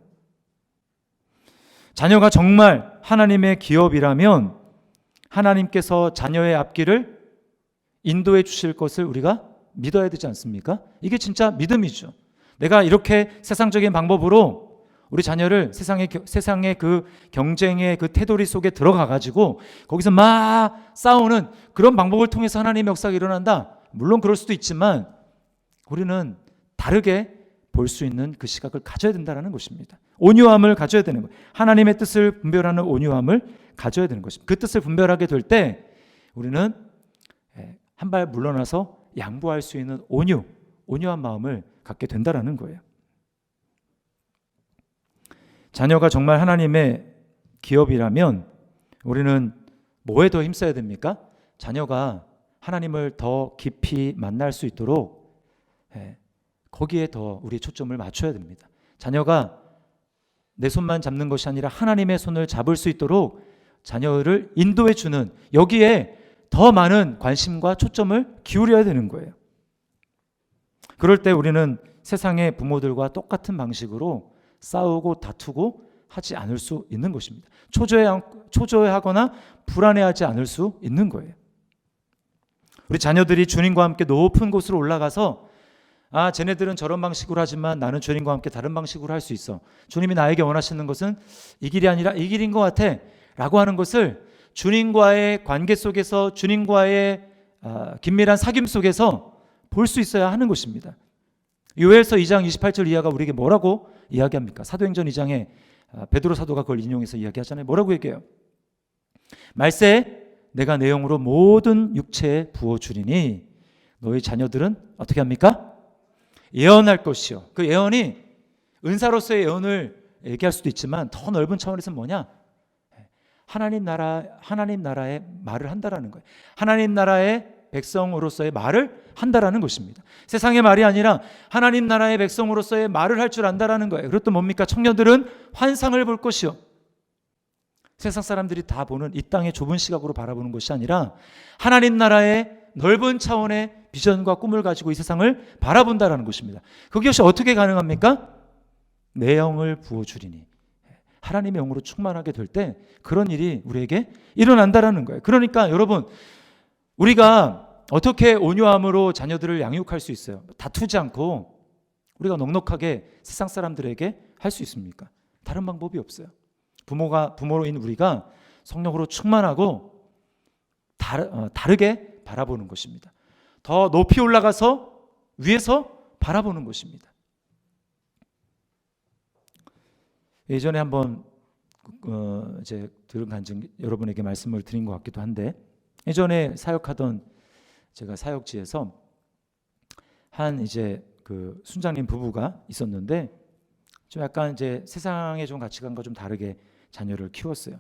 자녀가 정말 하나님의 기업이라면 하나님께서 자녀의 앞길을 인도해 주실 것을 우리가 믿어야 되지 않습니까? 이게 진짜 믿음이죠. 내가 이렇게 세상적인 방법으로 우리 자녀를 세상의 그 경쟁의 그 테두리 속에 들어가 가지고 거기서 막 싸우는 그런 방법을 통해서 하나님의 역사가 일어난다. 물론 그럴 수도 있지만 우리는 다르게 볼 수 있는 그 시각을 가져야 된다는 것입니다. 온유함을 가져야 되는 거예요. 하나님의 뜻을 분별하는 온유함을 가져야 되는 것입니다. 그 뜻을 분별하게 될 때 우리는 한 발 물러나서 양보할 수 있는 온유한 마음을 갖게 된다는 거예요. 자녀가 정말 하나님의 기업이라면 우리는 뭐에 더 힘써야 됩니까? 자녀가 하나님을 더 깊이 만날 수 있도록 거기에 더 우리 초점을 맞춰야 됩니다. 자녀가 내 손만 잡는 것이 아니라 하나님의 손을 잡을 수 있도록 자녀를 인도해 주는 여기에 더 많은 관심과 초점을 기울여야 되는 거예요. 그럴 때 우리는 세상의 부모들과 똑같은 방식으로 싸우고 다투고 하지 않을 수 있는 것입니다. 초조해하거나 불안해하지 않을 수 있는 거예요. 우리 자녀들이 주님과 함께 높은 곳으로 올라가서 쟤네들은 저런 방식으로 하지만 나는 주님과 함께 다른 방식으로 할 수 있어. 주님이 나에게 원하시는 것은 이 길이 아니라 이 길인 것 같아 라고 하는 것을 주님과의 관계 속에서 주님과의 긴밀한 사귐 속에서 볼 수 있어야 하는 것입니다. 요엘서 2장 28절 이하가 우리에게 뭐라고 이야기합니까? 사도행전 2장에 베드로 사도가 그걸 인용해서 이야기하잖아요. 뭐라고 얘기해요? 말세 내가 내 영으로 모든 육체에 부어주리니 너희 자녀들은 어떻게 합니까? 예언할 것이요. 그 예언이 은사로서의 예언을 얘기할 수도 있지만 더 넓은 차원에서는 뭐냐? 하나님 나라의 말을 한다라는 거예요. 하나님 나라의 백성으로서의 말을 한다라는 것입니다. 세상의 말이 아니라 하나님 나라의 백성으로서의 말을 할 줄 안다라는 거예요. 그리고 또 뭡니까? 청년들은 환상을 볼 것이요. 세상 사람들이 다 보는 이 땅의 좁은 시각으로 바라보는 것이 아니라 하나님 나라의 넓은 차원의 비전과 꿈을 가지고 이 세상을 바라본다라는 것입니다. 그것이 어떻게 가능합니까? 내 영을 부어주리니. 하나님의 영으로 충만하게 될 때 그런 일이 우리에게 일어난다라는 거예요. 그러니까 여러분, 우리가 어떻게 온유함으로 자녀들을 양육할 수 있어요? 다투지 않고 우리가 넉넉하게 세상 사람들에게 할 수 있습니까? 다른 방법이 없어요. 부모로인 우리가 성령으로 충만하고 다르게 바라보는 것입니다. 더 높이 올라가서 위에서 바라보는 것입니다. 예전에 한번 이제 들은 간증 여러분에게 말씀을 드린 것 같기도 한데, 예전에 사역하던 제가 사역지에서 한 이제 그 순장님 부부가 있었는데 좀 약간 이제 세상의 좀 가치관과 좀 다르게 자녀를 키웠어요.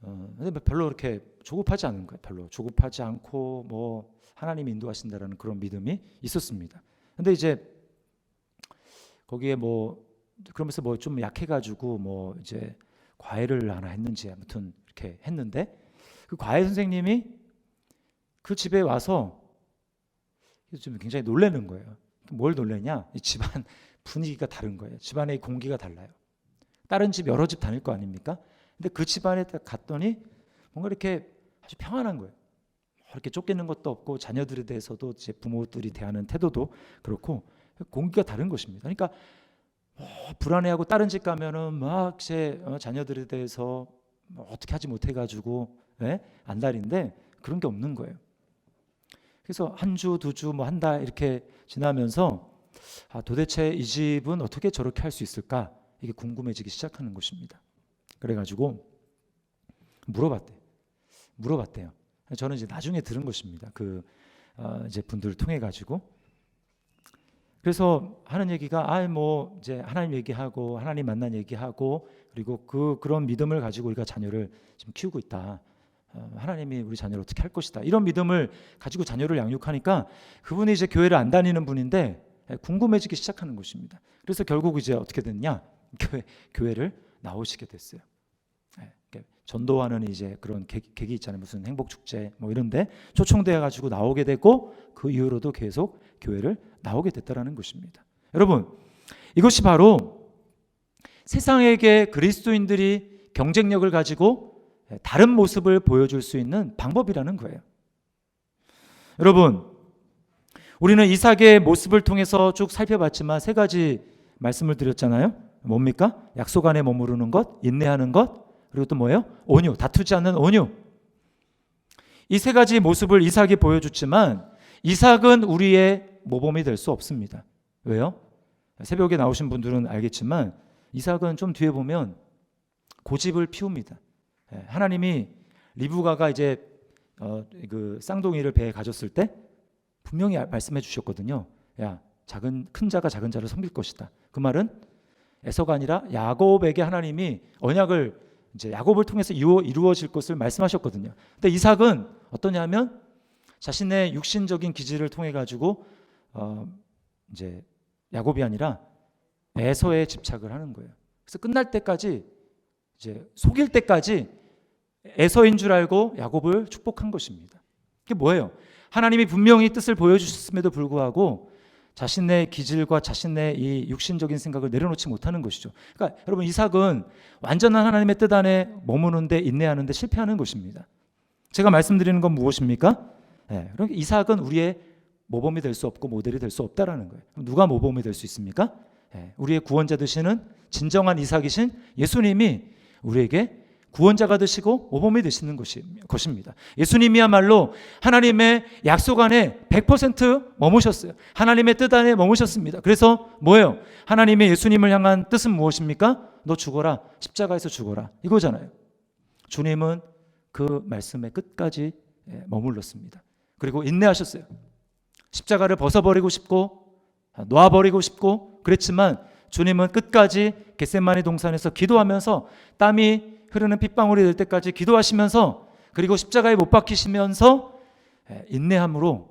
근데 별로 그렇게 조급하지 않은 거예요. 별로 조급하지 않고 뭐 하나님이 인도하신다라는 그런 믿음이 있었습니다. 근데 이제 거기에 뭐 그러면서 뭐 좀 약해가지고 뭐 이제 과외를 하나 했는지 아무튼 이렇게 했는데 그 과외 선생님이 그 집에 와서 좀 굉장히 놀라는 거예요. 뭘 놀라냐? 이 집안 분위기가 다른 거예요. 집안의 공기가 달라요. 다른 집 여러 집 다닐 거 아닙니까? 근데 그 집안에 딱 갔더니 뭔가 이렇게 아주 평안한 거예요. 이렇게 쫓기는 것도 없고 자녀들에 대해서도 제 부모들이 대하는 태도도 그렇고 공기가 다른 것입니다. 그러니까 불안해하고 다른 집 가면은 막 제 자녀들에 대해서 어떻게 하지 못해가지고 안달인데 그런 게 없는 거예요. 그래서 한 주, 두 주, 뭐 한 달 이렇게 지나면서 도대체 이 집은 어떻게 저렇게 할 수 있을까? 이게 궁금해지기 시작하는 것입니다. 그래가지고 물어봤대요. 저는 이제 나중에 들은 것입니다. 그 이제 분들을 통해 가지고. 그래서 하는 얘기가 뭐 이제 하나님 얘기하고 하나님 만난 얘기하고 그리고 그런 믿음을 가지고 우리가 자녀를 지금 키우고 있다. 하나님이 우리 자녀를 어떻게 할 것이다. 이런 믿음을 가지고 자녀를 양육하니까 그분이 이제 교회를 안 다니는 분인데 궁금해지기 시작하는 것입니다. 그래서 결국 이제 어떻게 됐냐? 교회를 나오시게 됐어요. 전도하는 이제 그런 계기 있잖아요. 무슨 행복 축제 뭐 이런데 초청돼 가지고 나오게 되고 그 이후로도 계속 교회를 나오게 됐다라는 것입니다. 여러분, 이것이 바로 세상에게 그리스도인들이 경쟁력을 가지고 다른 모습을 보여줄 수 있는 방법이라는 거예요. 여러분, 우리는 이삭의 모습을 통해서 쭉 살펴봤지만 세 가지 말씀을 드렸잖아요. 뭡니까? 약속 안에 머무르는 것, 인내하는 것, 그리고 또 뭐예요? 온유, 다투지 않는 온유. 이 세 가지 모습을 이삭이 보여줬지만 이삭은 우리의 모범이 될 수 없습니다. 왜요? 새벽에 나오신 분들은 알겠지만 이삭은 좀 뒤에 보면 고집을 피웁니다. 하나님이 리브가가 이제 그 쌍둥이를 배에 가졌을 때 분명히 말씀해 주셨거든요. 야, 큰 자가 작은 자를 섬길 것이다. 그 말은 에서가 아니라 야곱에게 하나님이 언약을 이제 야곱을 통해서 이루어질 것을 말씀하셨거든요. 근데 이삭은 어떠냐면 자신의 육신적인 기질을 통해 가지고 이제 야곱이 아니라 에서에 집착을 하는 거예요. 그래서 끝날 때까지 이제 속일 때까지 에서인 줄 알고 야곱을 축복한 것입니다. 그게 뭐예요? 하나님이 분명히 뜻을 보여주셨음에도 불구하고 자신의 기질과 자신의 이 육신적인 생각을 내려놓지 못하는 것이죠. 그러니까 여러분, 이삭은 완전한 하나님의 뜻 안에 머무는데 인내하는데 실패하는 것입니다. 제가 말씀드리는 건 무엇입니까? 그러니까 이삭은 우리의 모범이 될 수 없고 모델이 될 수 없다라는 거예요. 그럼 누가 모범이 될 수 있습니까? 우리의 구원자 되시는 진정한 이삭이신 예수님이 우리에게 구원자가 되시고 모범이 되시는 것입니다. 예수님이야말로 하나님의 약속 안에 100% 머무셨어요. 하나님의 뜻 안에 머무셨습니다. 그래서 뭐예요? 하나님의 예수님을 향한 뜻은 무엇입니까? 너 죽어라, 십자가에서 죽어라, 이거잖아요. 주님은 그 말씀의 끝까지 머물렀습니다. 그리고 인내하셨어요. 십자가를 벗어버리고 싶고 놓아버리고 싶고 그랬지만 주님은 끝까지 겟세마네 동산에서 기도하면서 땀이 흐르는 핏방울이 될 때까지 기도하시면서 그리고 십자가에 못 박히시면서 인내함으로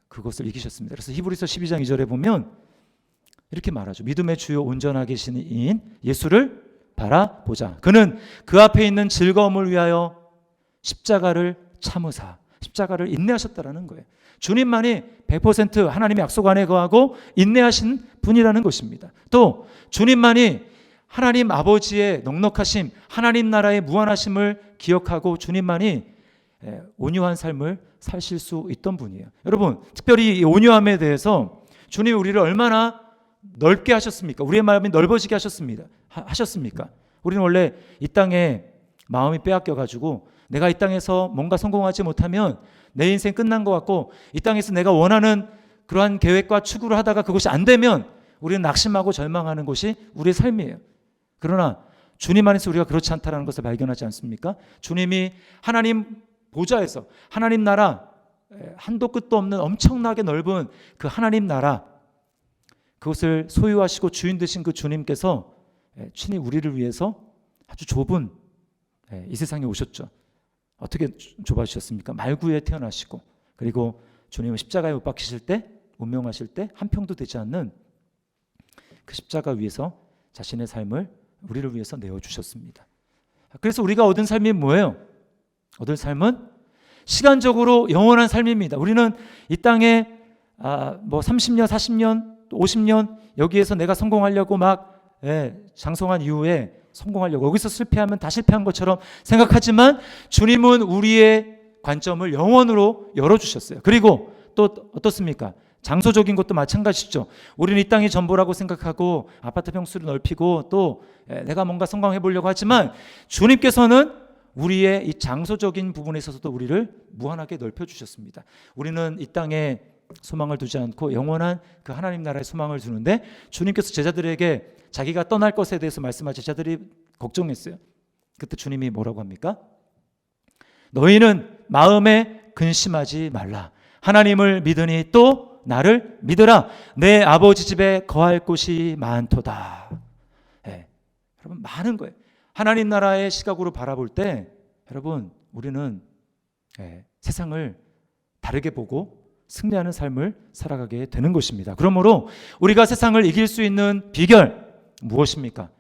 그것을 이기셨습니다. 그래서 히브리서 12장 2절에 보면 이렇게 말하죠. 믿음의 주요 온전하게 계신 이인 예수를 바라보자. 그는 그 앞에 있는 즐거움을 위하여 십자가를 참으사 십자가를 인내하셨다라는 거예요. 주님만이 100% 하나님의 약속 안에 거하고 인내하신 분이라는 것입니다. 또 주님만이 하나님 아버지의 넉넉하심, 하나님 나라의 무한하심을 기억하고 주님만이 온유한 삶을 사실 수 있던 분이에요. 여러분, 특별히 이 온유함에 대해서 주님이 우리를 얼마나 넓게 하셨습니까? 우리의 마음이 넓어지게 하셨습니까? 우리는 원래 이 땅에 마음이 빼앗겨가지고 내가 이 땅에서 뭔가 성공하지 못하면 내 인생 끝난 것 같고 이 땅에서 내가 원하는 그러한 계획과 추구를 하다가 그것이 안 되면 우리는 낙심하고 절망하는 것이 우리의 삶이에요. 그러나 주님 안에서 우리가 그렇지 않다는 것을 발견하지 않습니까? 주님이 하나님 보좌에서 하나님 나라, 한도 끝도 없는 엄청나게 넓은 그 하나님 나라, 그것을 소유하시고 주인 되신 그 주님께서 친히 우리를 위해서 아주 좁은 이 세상에 오셨죠. 어떻게 좁아주셨습니까? 말구에 태어나시고 그리고 주님은 십자가에 못 박히실 때, 운명하실 때 한 평도 되지 않는 그 십자가 위에서 자신의 삶을 우리를 위해서 내어주셨습니다. 그래서 우리가 얻은 삶이 뭐예요? 얻은 삶은 시간적으로 영원한 삶입니다. 우리는 이 땅에 뭐 30년, 40년, 50년 여기에서 내가 성공하려고 막 장성한 이후에 성공하려고 여기서 실패하면 다 실패한 것처럼 생각하지만 주님은 우리의 관점을 영원으로 열어주셨어요. 그리고 또 어떻습니까? 장소적인 것도 마찬가지죠. 우리는 이 땅이 전부라고 생각하고 아파트 평수를 넓히고 또 내가 뭔가 성공해 보려고 하지만 주님께서는 우리의 이 장소적인 부분에 있어서도 우리를 무한하게 넓혀주셨습니다. 우리는 이 땅에 소망을 두지 않고 영원한 그 하나님 나라의 소망을 두는데 주님께서 제자들에게 자기가 떠날 것에 대해서 말씀하자 제자들이 걱정했어요. 그때 주님이 뭐라고 합니까? 너희는 마음에 근심하지 말라. 하나님을 믿으니 또 나를 믿으라. 내 아버지 집에 거할 곳이 많도다. 여러분, 많은 거예요. 하나님 나라의 시각으로 바라볼 때 여러분, 우리는 세상을 다르게 보고 승리하는 삶을 살아가게 되는 것입니다. 그러므로 우리가 세상을 이길 수 있는 비결 무엇입니까?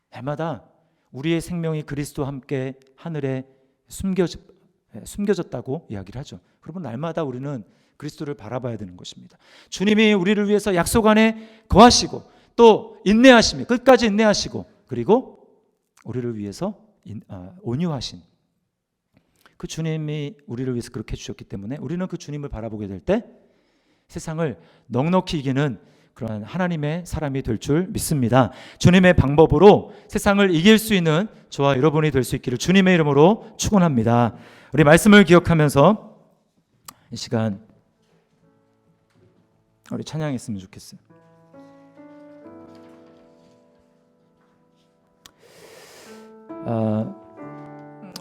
날마다 우리의 생명이 그리스도와 함께 하늘에 숨겨졌다고 이야기를 하죠. 그러면 날마다 우리는 그리스도를 바라봐야 되는 것입니다. 주님이 우리를 위해서 약속 안에 거하시고 또 인내하시며 끝까지 인내하시고 그리고 우리를 위해서 온유하신 그 주님이 우리를 위해서 그렇게 해주셨기 때문에 우리는 그 주님을 바라보게 될 때 세상을 넉넉히 이기는 그런 하나님의 사람이 될 줄 믿습니다. 주님의 방법으로 세상을 이길 수 있는 저와 여러분이 될 수 있기를 주님의 이름으로 축원합니다. 우리 말씀을 기억하면서 이 시간 우리 찬양했으면 좋겠어요.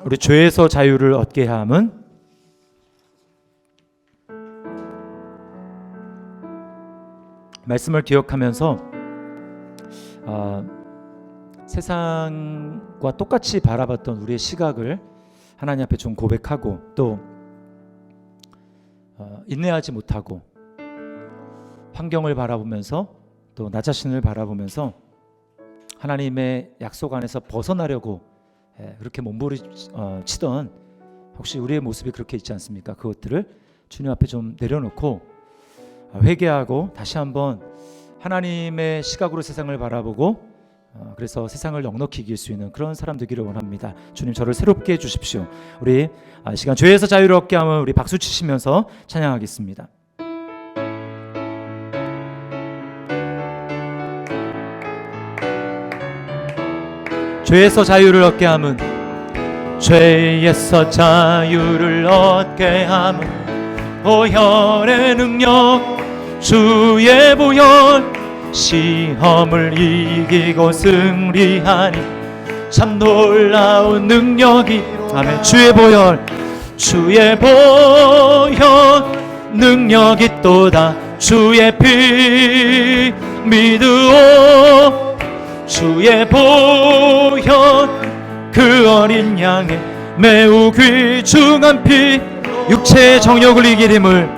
우리 죄에서 자유를 얻게 함은 말씀을 기억하면서 세상과 똑같이 바라봤던 우리의 시각을 하나님 앞에 좀 고백하고 또 인내하지 못하고 환경을 바라보면서 또 나 자신을 바라보면서 하나님의 약속 안에서 벗어나려고 그렇게 몸부림치던 혹시 우리의 모습이 그렇게 있지 않습니까? 그것들을 주님 앞에 좀 내려놓고 회개하고 다시 한번 하나님의 시각으로 세상을 바라보고 그래서 세상을 넉넉히 이길 수 있는 그런 사람 되기를 원합니다. 주님 저를 새롭게 해주십시오. 우리 시간 죄에서 자유를 얻게 하면 우리 박수 치시면서 찬양하겠습니다. 죄에서 자유를 얻게 함은 죄에서 자유를 얻게 함은 보혈의 능력 주의 보혈 시험을 이기고 승리하니 참 놀라운 능력이 아멘. 주의 보혈 능력이 또다 주의 피 믿으오 주의 보혈 그 어린 양의 매우 귀중한 피 육체의 정욕을 이길 힘을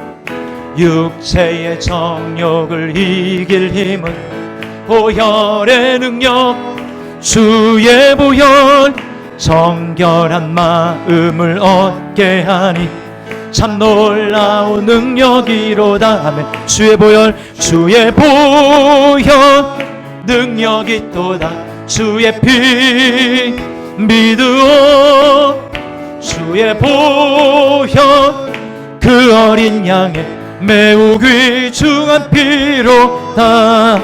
이길 힘은 보혈의 능력 주의 보혈 정결한 마음을 얻게 하니 참 놀라운 능력이로다 아멘. 주의 보혈 능력이 또다 주의 피 믿으오 주의 보혈 그 어린 양의 매우 귀중한 피로다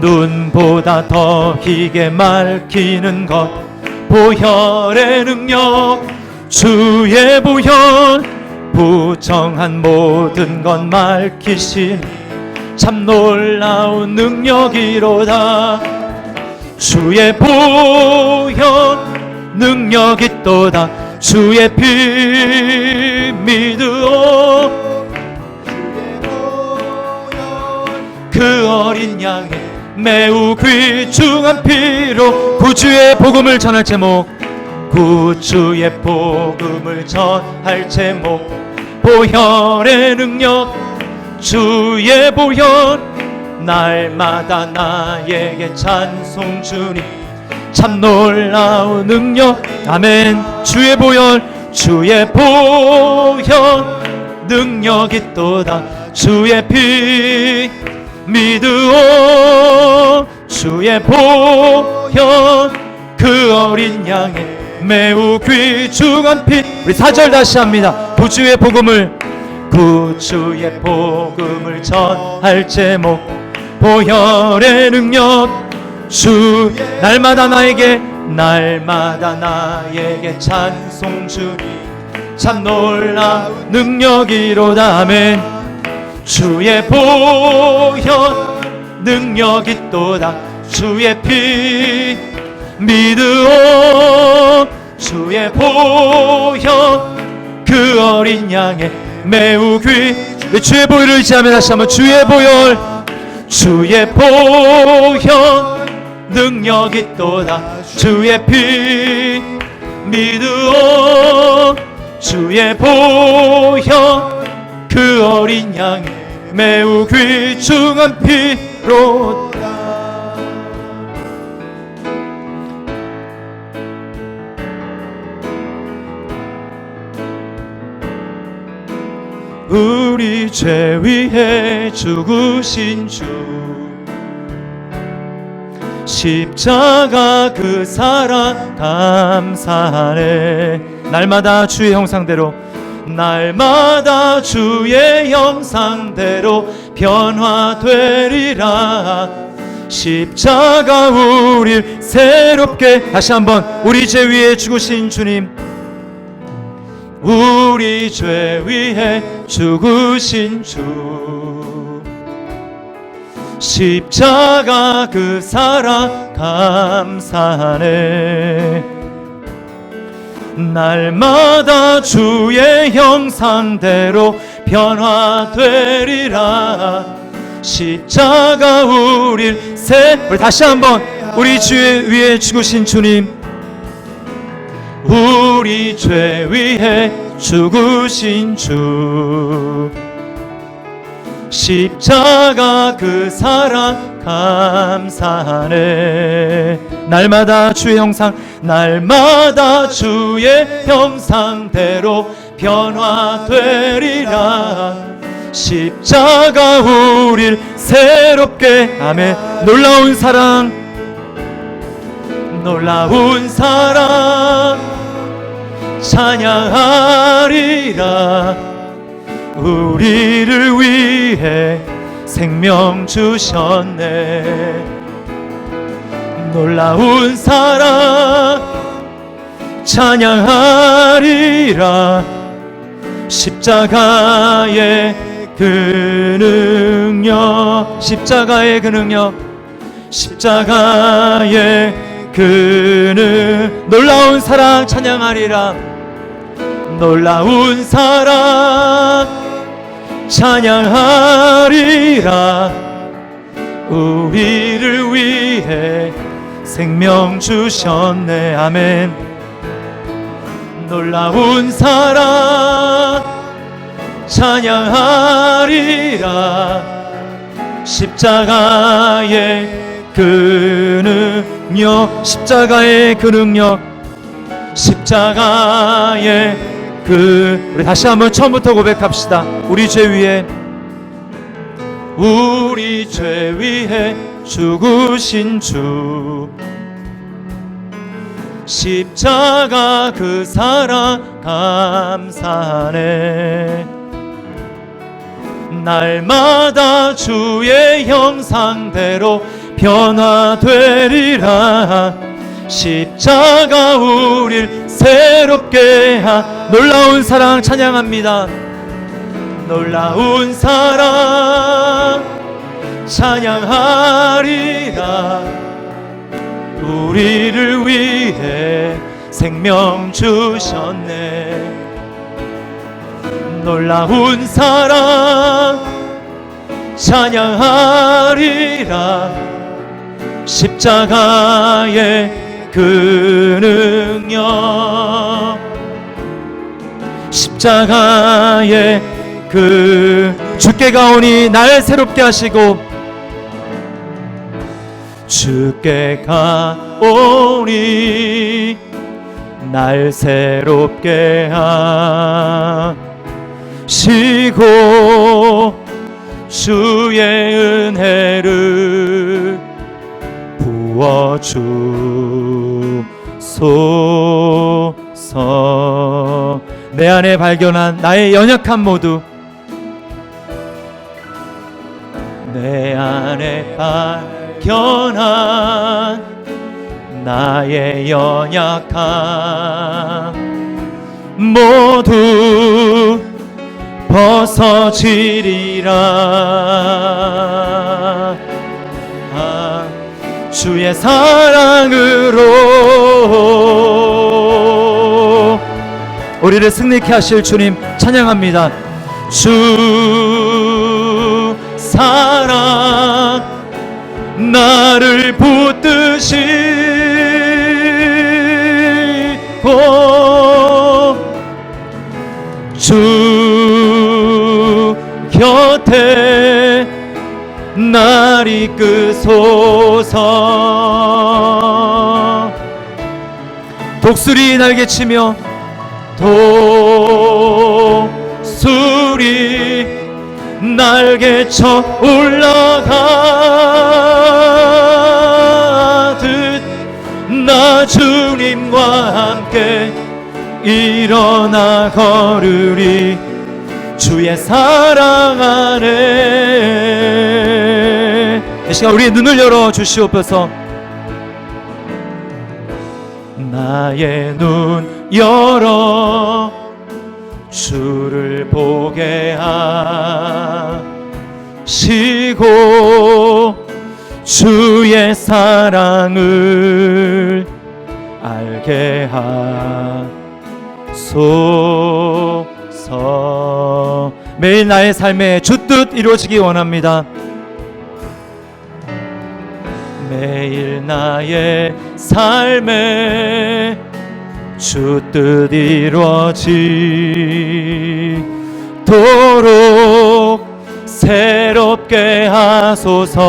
눈보다 더 희게 맑히는 것 보혈의 능력 주의 보혈 부정한 모든 것 맑히신 참 놀라운 능력이로다 주의 보혈 능력이 또다 주의 피 믿으오 그 어린 양의 매우 귀중한 피로 구주의 복음을 전할 제목 구주의 복음을 전할 제목 보혈의 능력 주의 보혈 날마다 나에게 찬송 주니 참 놀라운 능력 아멘 주의 보혈 능력이 또다 주의 피 믿으오 주의 보혈 그 어린 양의 매우 귀중한 피 우리 4절 다시 합니다. 구주의 복음을 전할 제목 보혈의 능력 날마다 나에게 찬송 주니 참 놀라운 능력이로다 아멘 주의 보혈 능력이 또다 주의 피 믿으오 주의 보혈 그 어린 양의 매우 주의 보혈을 의지하며 다시 한번 주의 보혈 능력이 또다 주의 피 믿으오 주의 보혈 그 어린 양의 매우 귀중한 피로다 우리 죄 위해 죽으신 주 십자가 그 사랑 감사하네 날마다 주의 형상대로, 날마다 주의 형상대로 변화되리라. 십자가 우릴 새롭게, 다시 한번, 우리 죄 위에 죽으신 주님, 우리 죄 위에 죽으신 주, 십자가 그 사랑 감사하네. 날마다 주의 형상대로 변화되리라. 십자가 우리 다시 한번, 우리 죄 위에 죽으신 주님, 우리 죄 위에 죽으신 주, 십자가 그 사랑 감사하네. 날마다 주의 형상, 날마다 주의 형상대로 변화되리라. 십자가 우릴 새롭게, 아멘. 놀라운 사랑, 놀라운 사랑 찬양하리라. 우리를 위해 생명 주셨네. 놀라운 사랑 찬양하리라. 십자가의 그 능력, 십자가의 그 능력, 십자가의 그는 놀라운 사랑 찬양하리라. 놀라운 사랑 찬양하리라. 우리를 위해 생명 주셨네. 아멘. 놀라운 사랑 찬양하리라. 십자가의 그 능력, 십자가의 그 능력, 십자가의 그, 우리 다시 한번 처음부터 고백합시다. 우리 죄 위에, 우리 죄 위에 죽으신 주, 십자가 그 사랑 감사하네. 날마다 주의 형상대로 변화되리라. 십자가 우릴 새롭게 하. 놀라운 사랑 찬양합니다. 놀라운 사랑 찬양하리라. 우리를 위해 생명 주셨네. 놀라운 사랑 찬양하리라. 십자가의 그 능력, 십자가의 그 주께 가오니 날 새롭게 하시고, 주께 가오니 날 새롭게 하시고, 주의 은혜를 부어주소서. 내 안에 발견한 나의 연약함 모두, 내 안에 발견한 나의 연약함 모두 벗어지리라. 주의 사랑으로 우리를 승리케 하실 주님 찬양합니다. 주 사랑 나를 붙드시고, 주 곁에 날 이끄소서. 독수리 날개치며 독수리 날개쳐 올라가듯 나 주님과 함께 일어나 걸으리 주의 사랑 안에. 이 시간 우리의 눈을 열어 주시옵소서. 나의 눈 열어 주를 보게 하시고 주의 사랑을 알게 하소서. 매일 나의 삶에 주 뜻 이루어지기 원합니다. 매일 나의 삶에 주 뜻 이루어지도록 새롭게 하소서.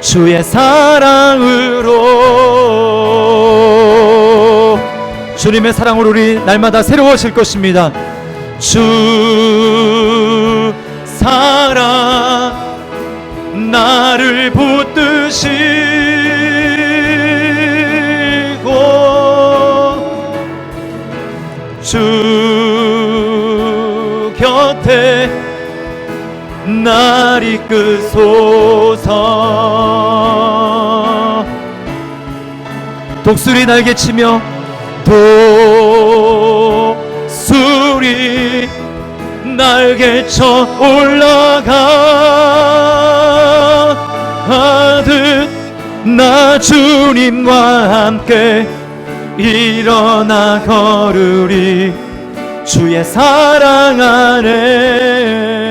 주의 사랑으로, 주님의 사랑으로 우리 날마다 새로워질 것입니다. 주 사랑 나를 붙드시고 주 곁에 날 이끄소서. 독수리 날개치며 독수리 날개쳐 올라가듯 나 주님과 함께 일어나 걸으리 주의 사랑 안에.